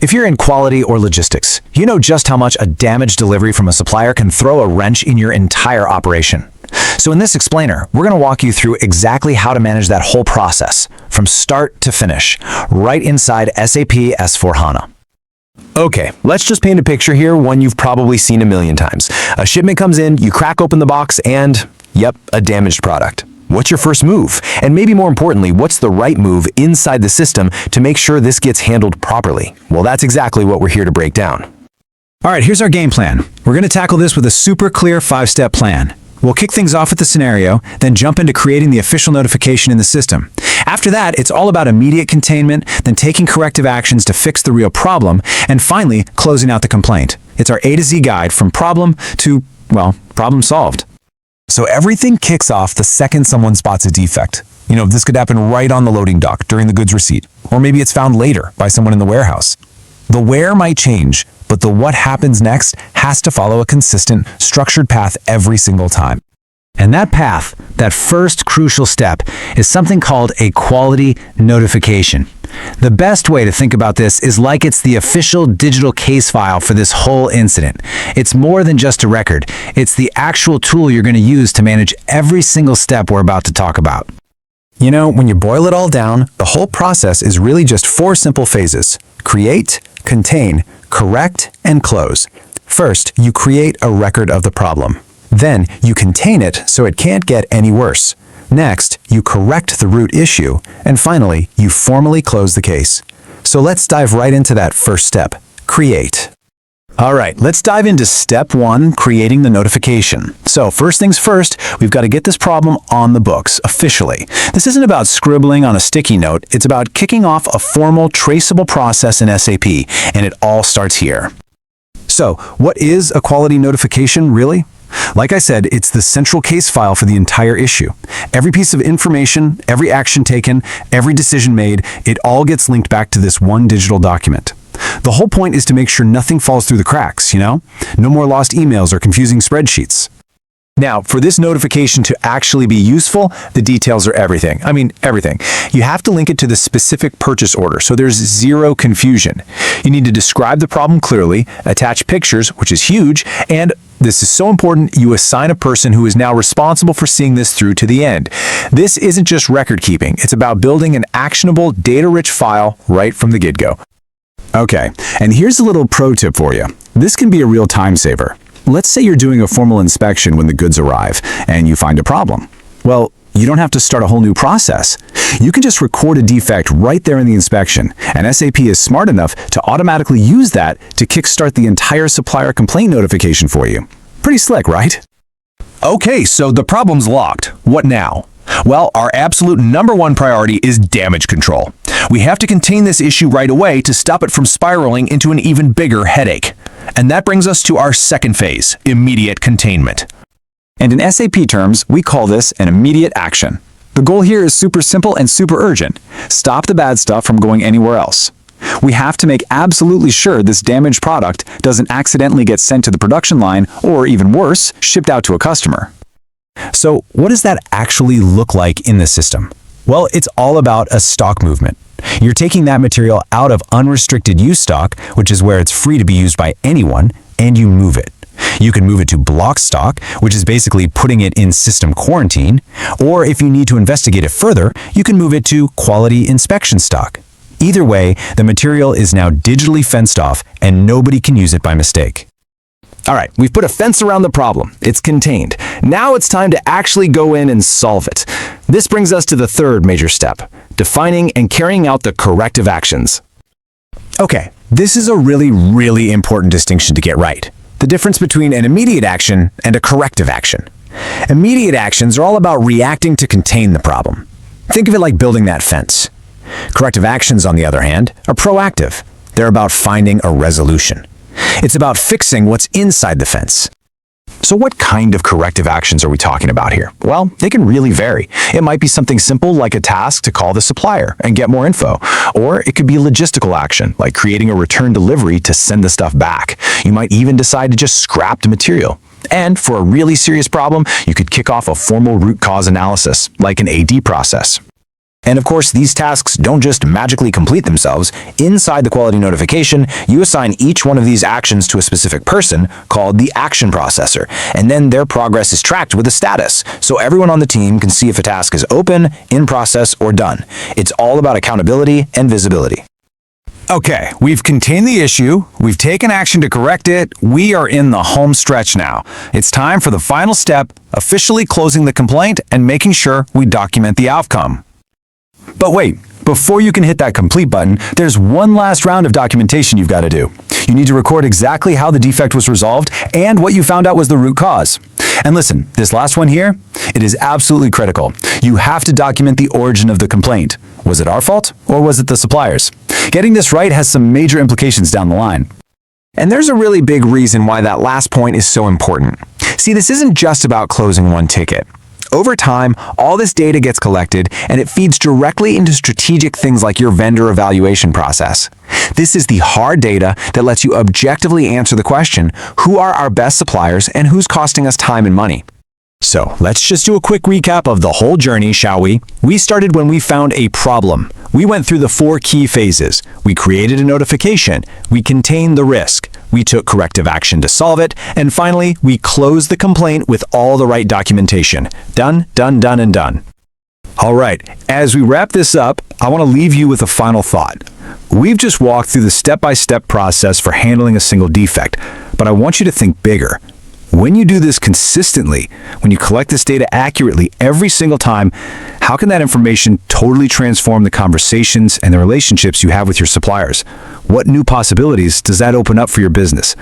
If you're in quality or logistics, you know just how much a damaged delivery from a supplier can throw a wrench in your entire operation. So in this explainer, we're going to walk you through exactly how to manage that whole process, from start to finish, right inside SAP S4HANA. Okay, let's just paint a picture here, one you've probably seen a million times. A shipment comes in, you crack open the box, and, yep, a damaged product. What's your first move? And maybe more importantly, what's the right move inside the system to make sure this gets handled properly? Well, that's exactly what we're here to break down. All right, here's our game plan. We're going to tackle this with a super clear 5-step plan. We'll kick things off with the scenario, then jump into creating the official notification in the system. After that, it's all about immediate containment, then taking corrective actions to fix the real problem, and finally, closing out the complaint. It's our A to Z guide from problem to, well, problem solved. So everything kicks off the second someone spots a defect. This could happen right on the loading dock during the goods receipt, or maybe it's found later by someone in the warehouse. The where might change, but the what happens next has to follow a consistent, structured path every single time. And that path, that first crucial step, is something called a quality notification. The best way to think about this is like it's the official digital case file for this whole incident. It's more than just a record. It's the actual tool you're going to use to manage every single step we're about to talk about. When you boil it all down, the whole process is really just 4 simple phases: create, contain, correct, and close. First, you create a record of the problem. Then, you contain it so it can't get any worse. Next, you correct the root issue. And finally, you formally close the case. So let's dive right into that first step: create. All right, let's dive into step 1, creating the notification. So first things first, we've got to get this problem on the books, officially. This isn't about scribbling on a sticky note, it's about kicking off a formal, traceable process in SAP, and it all starts here. So, what is a quality notification, really? Like I said, it's the central case file for the entire issue. Every piece of information, every action taken, every decision made, it all gets linked back to this one digital document. The whole point is to make sure nothing falls through the cracks, No more lost emails or confusing spreadsheets. Now, for this notification to actually be useful, the details are everything. I mean, everything. You have to link it to the specific purchase order, so there's zero confusion. You need to describe the problem clearly, attach pictures, which is huge, and this is so important, you assign a person who is now responsible for seeing this through to the end. This isn't just record keeping, it's about building an actionable, data-rich file right from the get-go. Okay, and here's a little pro tip for you. This can be a real time saver. Let's say you're doing a formal inspection when the goods arrive, and you find a problem. Well, you don't have to start a whole new process. You can just record a defect right there in the inspection, and SAP is smart enough to automatically use that to kickstart the entire supplier complaint notification for you. Pretty slick, right? Okay, so the problem's locked. What now? Well, our absolute #1 priority is damage control. We have to contain this issue right away to stop it from spiraling into an even bigger headache. And that brings us to our second phase, immediate containment. And in SAP terms, we call this an immediate action. The goal here is super simple and super urgent. Stop the bad stuff from going anywhere else. We have to make absolutely sure this damaged product doesn't accidentally get sent to the production line, or even worse, shipped out to a customer. So what does that actually look like in the system? Well, it's all about a stock movement. You're taking that material out of unrestricted use stock, which is where it's free to be used by anyone, and you move it. You can move it to block stock, which is basically putting it in system quarantine, or if you need to investigate it further, you can move it to quality inspection stock. Either way, the material is now digitally fenced off, and nobody can use it by mistake. All right, we've put a fence around the problem. It's contained. Now it's time to actually go in and solve it. This brings us to the third major step, defining and carrying out the corrective actions. Okay, this is a really important distinction to get right. The difference between an immediate action and a corrective action. Immediate actions are all about reacting to contain the problem. Think of it like building that fence. Corrective actions, on the other hand, are proactive. They're about finding a resolution. It's about fixing what's inside the fence. So what kind of corrective actions are we talking about here? Well, they can really vary. It might be something simple like a task to call the supplier and get more info. Or it could be a logistical action, like creating a return delivery to send the stuff back. You might even decide to just scrap the material. And for a really serious problem, you could kick off a formal root cause analysis, like an AD process. And of course, these tasks don't just magically complete themselves. Inside the quality notification, you assign each one of these actions to a specific person called the action processor, and then their progress is tracked with a status, so everyone on the team can see if a task is open, in process, or done. It's all about accountability and visibility. Okay, we've contained the issue, we've taken action to correct it, we are in the home stretch now. It's time for the final step, officially closing the complaint and making sure we document the outcome. But wait, before you can hit that complete button, there's one last round of documentation you've got to do. You need to record exactly how the defect was resolved and what you found out was the root cause. And listen, this last one here, it is absolutely critical. You have to document the origin of the complaint. Was it our fault or was it the supplier's? Getting this right has some major implications down the line. And there's a really big reason why that last point is so important. See, this isn't just about closing one ticket. Over time, all this data gets collected and it feeds directly into strategic things like your vendor evaluation process. This is the hard data that lets you objectively answer the question, who are our best suppliers and who's costing us time and money? So let's just do a quick recap of the whole journey, shall we? We started when we found a problem. We went through the 4 key phases. We created a notification. We contained the risk. We took corrective action to solve it. And finally, we closed the complaint with all the right documentation. Done, done, done, and done. All right, as we wrap this up, I want to leave you with a final thought. We've just walked through the step-by-step process for handling a single defect, but I want you to think bigger. When you do this consistently, when you collect this data accurately every single time, how can that information totally transform the conversations and the relationships you have with your suppliers? What new possibilities does that open up for your business?